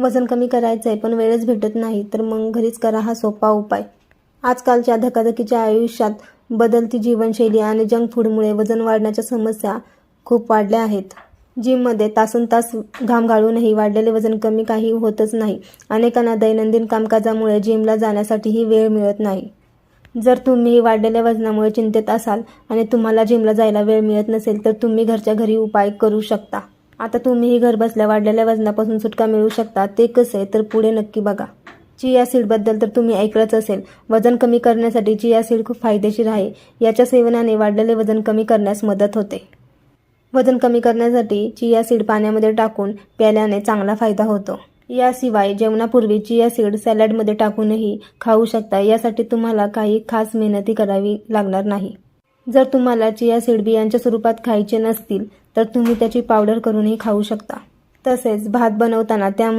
वजन कमी करायचं आहे पण वेळच भेटत नाही, तर मग घरीच करा हा सोपा उपाय. आजकालच्या धकाधकीच्या आयुष्यात बदलती जीवनशैली आणि जंक फूडमुळे वजन वाढण्याच्या समस्या खूप वाढल्या आहेत. जिममध्ये तासनतास घाम गाळूनही वाढलेले वजन कमी काही होतच नाही. अनेकांना दैनंदिन कामकाजामुळे जिमला जाण्यासाठीही वेळ मिळत नाही. जर तुम्हीही वाढलेल्या वजनामुळे चिंतेत असाल आणि तुम्हाला जिमला जायला वेळ मिळत नसेल, तर तुम्ही घरच्या घरी उपाय करू शकता. आता तुम्हीही घरबसल्या वाढलेल्या वजनापासून सुटका मिळवू शकता. ते कसे, तर पुढे नक्की बघा. चिया सीडबद्दल तर तुम्ही ऐकलंच असेल. वजन कमी करण्यासाठी चिया सीड खूप फायदेशीर आहे. याच्या सेवनाने वाढलेले वजन कमी करण्यास मदत होते. वजन कमी करण्यासाठी चिया सीड पाण्यामध्ये टाकून प्यायल्याने चांगला फायदा होतो. याशिवाय जेवणापूर्वी चिया सीड सॅलडमध्ये टाकूनही खाऊ शकता. यासाठी तुम्हाला काही खास मेहनती करावी लागणार नाही. जर तुम्हाला चिया सीड बियांच्या स्वरूपात खायचे नसतील, तर तुम्ही त्याची पावडर करूनही खाऊ शकता. तसेच भात बनवताना त्यामध्ये